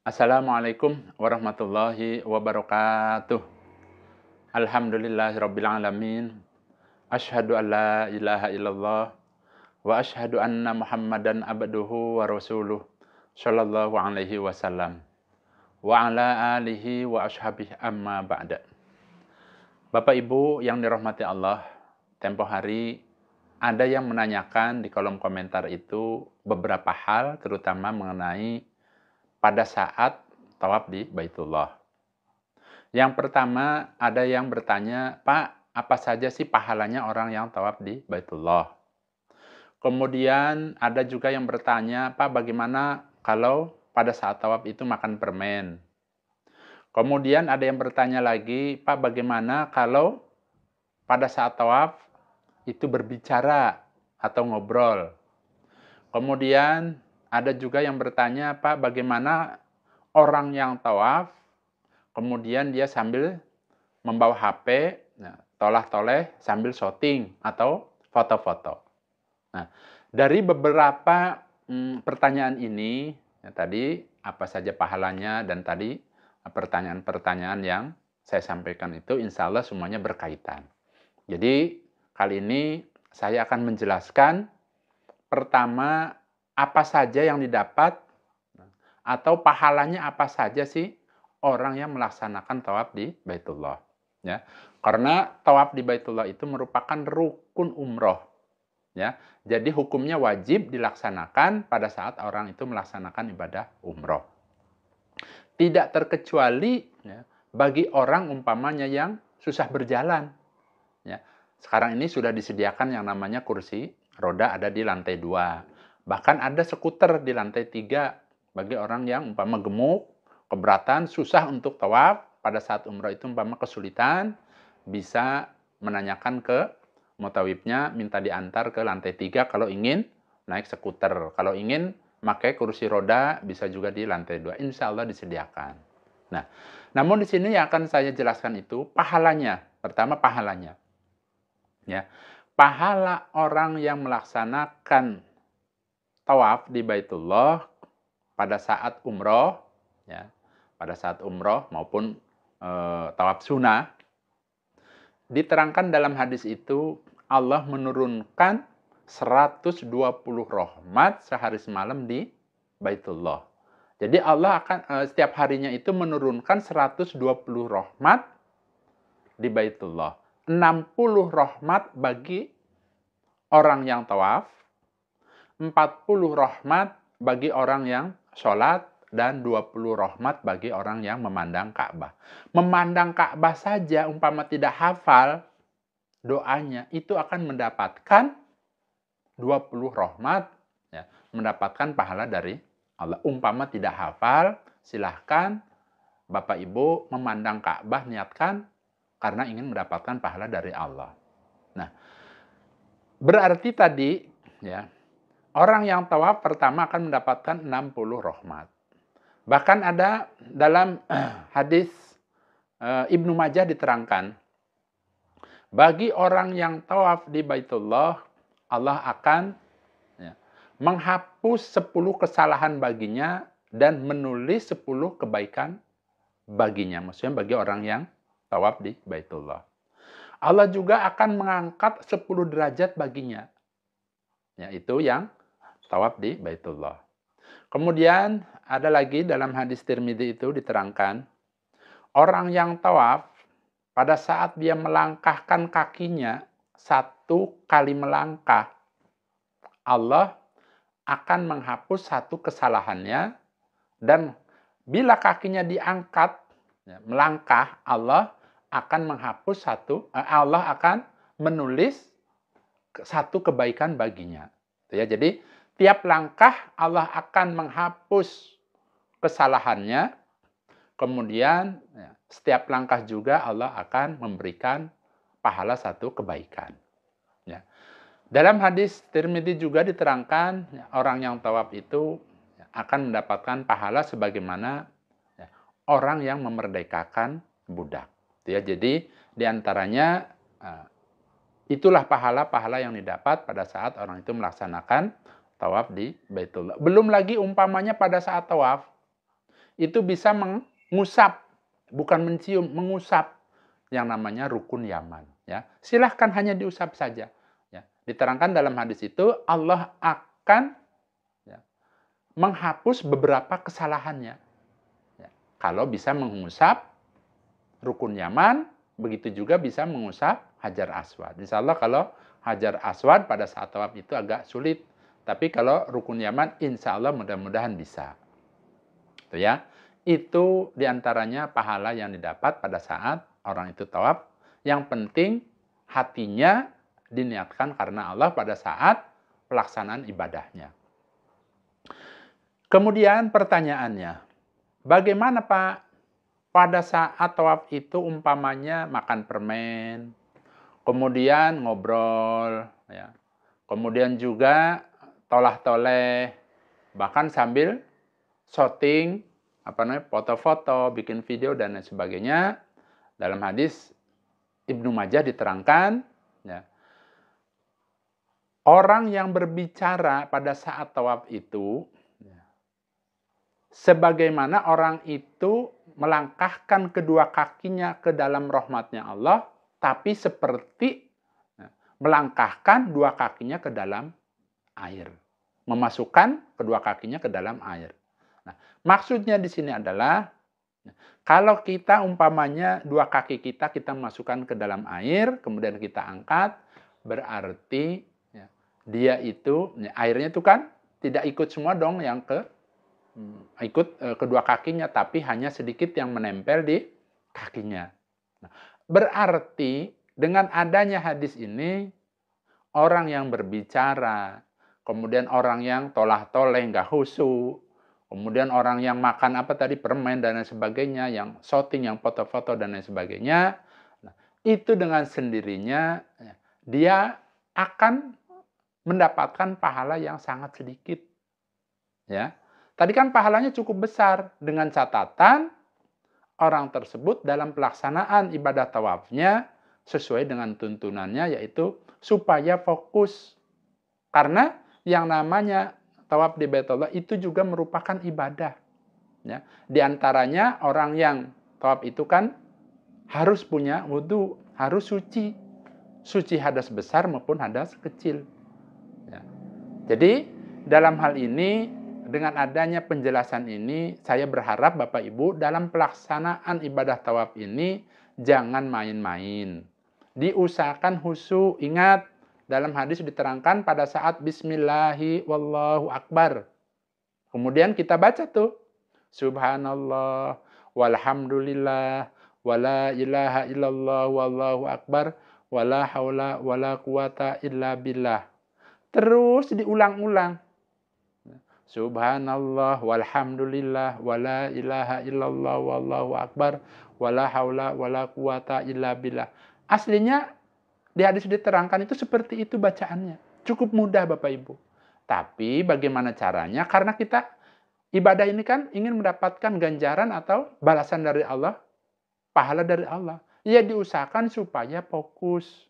Assalamualaikum warahmatullahi wabarakatuh. Alhamdulillahirrabbilalamin. Asyhadu an la ilaha illallah wa asyhadu anna Muhammadan abduhu wa rasuluh sallallahu alaihi wasallam wa ala alihi wa ashabihi amma ba'da. Bapak Ibu yang dirahmati Allah, tempo hari ada yang menanyakan di kolom komentar itu beberapa hal terutama mengenai pada saat tawaf di Baitullah. Yang pertama, ada yang bertanya, Pak, apa saja sih pahalanya orang yang tawaf di Baitullah? Kemudian ada juga yang bertanya, Pak, bagaimana kalau pada saat tawaf itu makan permen? Kemudian ada yang bertanya lagi, Pak, bagaimana kalau pada saat tawaf itu berbicara atau ngobrol? Kemudian ada juga yang bertanya, Pak, bagaimana orang yang tawaf kemudian dia sambil membawa HP, tolah-toleh sambil shooting atau foto-foto. Nah, dari beberapa pertanyaan ini, ya, tadi apa saja pahalanya dan tadi pertanyaan-pertanyaan yang saya sampaikan itu insya Allah semuanya berkaitan. Jadi kali ini saya akan menjelaskan pertama apa saja yang didapat atau pahalanya apa saja sih orang yang melaksanakan tawaf di Baitullah. Ya, karena tawaf di Baitullah itu merupakan rukun umroh. Ya, jadi hukumnya wajib dilaksanakan pada saat orang itu melaksanakan ibadah umroh. Tidak terkecuali ya, bagi orang umpamanya yang susah berjalan. Ya, sekarang ini sudah disediakan yang namanya kursi roda ada di lantai 2. Bahkan ada skuter di lantai 3 bagi orang yang umpama gemuk, keberatan, susah untuk tawaf, pada saat umrah itu umpama kesulitan, bisa menanyakan ke mutawifnya, minta diantar ke lantai 3 kalau ingin naik skuter. Kalau ingin pakai kursi roda, bisa juga di lantai 2. Insya Allah disediakan. Nah, namun di sini yang akan saya jelaskan itu pahalanya. Pertama pahalanya. Ya, pahala orang yang melaksanakan tawaf di Baitullah pada saat umroh, ya, pada saat umroh maupun tawaf sunnah, diterangkan dalam hadis itu Allah menurunkan 120 rahmat sehari semalam di Baitullah. Jadi Allah akan setiap harinya itu menurunkan 120 rahmat di Baitullah. 60 rahmat bagi orang yang tawaf, 40 rahmat bagi orang yang sholat, dan 20 rahmat bagi orang yang memandang Ka'bah. Memandang Ka'bah saja umpama tidak hafal doanya, itu akan mendapatkan 20 rahmat, ya, mendapatkan pahala dari Allah. Umpama tidak hafal, silahkan Bapak Ibu memandang Ka'bah, niatkan karena ingin mendapatkan pahala dari Allah. Nah, berarti tadi ya, orang yang tawaf pertama akan mendapatkan 60 rahmat. Bahkan ada dalam hadis Ibnu Majah diterangkan, bagi orang yang tawaf di Baitullah, Allah akan ya, menghapus 10 kesalahan baginya dan menulis 10 kebaikan baginya. Maksudnya bagi orang yang tawaf di Baitullah. Allah juga akan mengangkat 10 derajat baginya. Yaitu yang tawaf di Baitullah. Kemudian ada lagi dalam hadis Tirmidzi itu diterangkan, orang yang tawaf pada saat dia melangkahkan kakinya 1 kali melangkah, Allah akan menghapus 1 kesalahannya, dan bila kakinya diangkat ya, melangkah, Allah akan menghapus Allah akan menulis 1 kebaikan baginya. Ya, jadi tiap langkah Allah akan menghapus kesalahannya, kemudian ya, setiap langkah juga Allah akan memberikan pahala 1 kebaikan. Ya. Dalam hadis Tirmidzi juga diterangkan ya, orang yang tawaf itu ya, akan mendapatkan pahala sebagaimana ya, orang yang memerdekakan budak. Ya, jadi diantaranya itulah pahala-pahala yang didapat pada saat orang itu melaksanakan tawaf di Baitullah. Belum lagi umpamanya pada saat tawaf, itu bisa mengusap, bukan mencium, mengusap yang namanya rukun Yaman. Ya, silahkan hanya diusap saja. Ya, diterangkan dalam hadis itu Allah akan menghapus beberapa kesalahannya. Ya, kalau bisa mengusap rukun Yaman, begitu juga bisa mengusap Hajar Aswad. Insya Allah kalau Hajar Aswad pada saat tawaf itu agak sulit. Tapi kalau rukun Yaman, insya Allah mudah-mudahan bisa. Itu ya. Itu diantaranya pahala yang didapat pada saat orang itu tawaf. Yang penting hatinya diniatkan karena Allah pada saat pelaksanaan ibadahnya. Kemudian pertanyaannya, bagaimana Pak pada saat tawaf itu umpamanya makan permen, kemudian ngobrol, ya, kemudian juga tolah-toleh, bahkan sambil shooting, foto-foto, bikin video dan lain sebagainya. Dalam hadis Ibnu Majah diterangkan, ya, orang yang berbicara pada saat tawaf itu, sebagaimana orang itu melangkahkan kedua kakinya ke dalam rahmatnya Allah, tapi seperti melangkahkan dua kakinya ke dalam air. Memasukkan kedua kakinya ke dalam air. Nah, maksudnya di sini adalah, kalau kita umpamanya dua kaki kita masukkan ke dalam air, kemudian kita angkat, berarti dia itu, airnya itu kan tidak ikut semua dong yang ikut kedua kakinya, tapi hanya sedikit yang menempel di kakinya. Nah, berarti dengan adanya hadis ini, orang yang berbicara, kemudian orang yang tolah-toleh, nggak khusyuk, kemudian orang yang makan permen dan lain sebagainya, yang shooting, yang foto-foto dan lain sebagainya, nah, itu dengan sendirinya dia akan mendapatkan pahala yang sangat sedikit. Ya. Tadi kan pahalanya cukup besar, dengan catatan orang tersebut dalam pelaksanaan ibadah tawafnya sesuai dengan tuntunannya, yaitu supaya fokus. Karena yang namanya tawaf di Baitullah itu juga merupakan ibadah. Ya. Di antaranya orang yang tawaf itu kan harus punya wudhu, harus suci. Suci hadas besar maupun hadas kecil. Ya. Jadi dalam hal ini, dengan adanya penjelasan ini, saya berharap Bapak Ibu dalam pelaksanaan ibadah tawaf ini jangan main-main. Diusahakan khusyuk. Ingat, dalam hadis diterangkan pada saat Bismillahi wallahu akbar. Kemudian kita baca tuh, Subhanallah, walhamdulillah, wala ilaha illallah, wallahu akbar, wala haula wala quwata illa billah. Terus diulang-ulang. Subhanallah, walhamdulillah, wala ilaha illallah, wallahu akbar, wala haula wala quwata illa billah. Aslinya di hadis diterangkan itu seperti itu bacaannya. Cukup mudah Bapak Ibu. Tapi bagaimana caranya? Karena kita ibadah ini kan ingin mendapatkan ganjaran atau balasan dari Allah, pahala dari Allah. Ya diusahakan supaya fokus.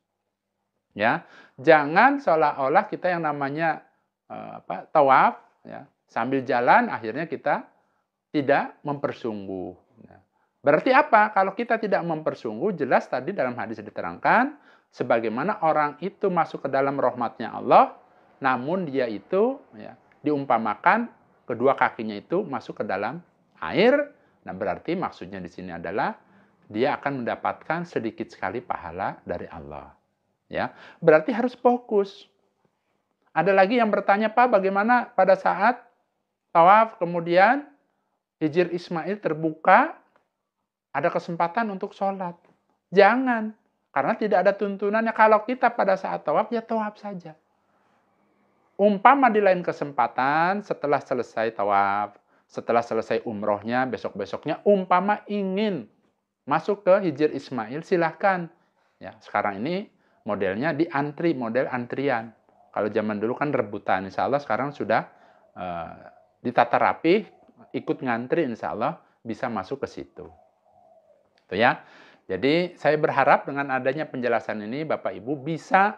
Ya, jangan seolah-olah kita yang namanya tawaf, ya, sambil jalan akhirnya kita tidak mempersungguh. Berarti apa? Kalau kita tidak mempersungguh, jelas tadi dalam hadis diterangkan, sebagaimana orang itu masuk ke dalam rahmatnya Allah, namun dia itu diumpamakan kedua kakinya itu masuk ke dalam air. Nah, berarti maksudnya di sini adalah dia akan mendapatkan sedikit sekali pahala dari Allah. Ya, berarti harus fokus. Ada lagi yang bertanya, Pak, bagaimana pada saat tawaf kemudian Hijr Ismail terbuka, ada kesempatan untuk sholat? Jangan, karena tidak ada tuntunannya. Kalau kita pada saat tawaf, ya tawaf saja. Umpama di lain kesempatan, setelah selesai tawaf, setelah selesai umrohnya, besok-besoknya, umpama ingin masuk ke Hijr Ismail, silahkan. Ya, sekarang ini modelnya diantri, model antrian. Kalau zaman dulu kan rebutan, insya Allah sekarang sudah ditata rapi, ikut ngantri, insya Allah bisa masuk ke situ. Itu ya. Jadi saya berharap dengan adanya penjelasan ini Bapak Ibu bisa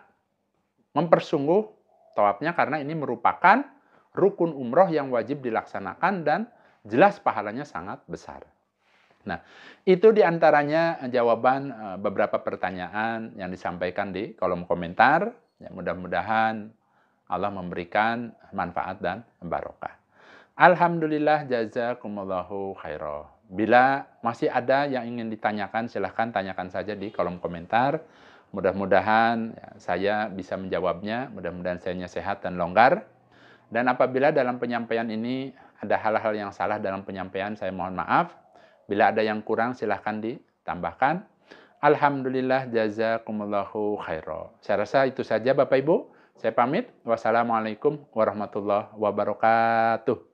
mempersungguh tawafnya, karena ini merupakan rukun umroh yang wajib dilaksanakan dan jelas pahalanya sangat besar. Nah, itu diantaranya jawaban beberapa pertanyaan yang disampaikan di kolom komentar. Ya, mudah-mudahan Allah memberikan manfaat dan barokah. Alhamdulillah, jazakumullahu khairan. Bila masih ada yang ingin ditanyakan, silahkan tanyakan saja di kolom komentar. Mudah-mudahan ya, saya bisa menjawabnya, mudah-mudahan saya sehat dan longgar. Dan apabila dalam penyampaian ini ada hal-hal yang salah dalam penyampaian, saya mohon maaf. Bila ada yang kurang, silahkan ditambahkan. Alhamdulillah, jazakumullahu khairan. Saya rasa itu saja Bapak Ibu. Saya pamit. Wassalamualaikum warahmatullahi wabarakatuh.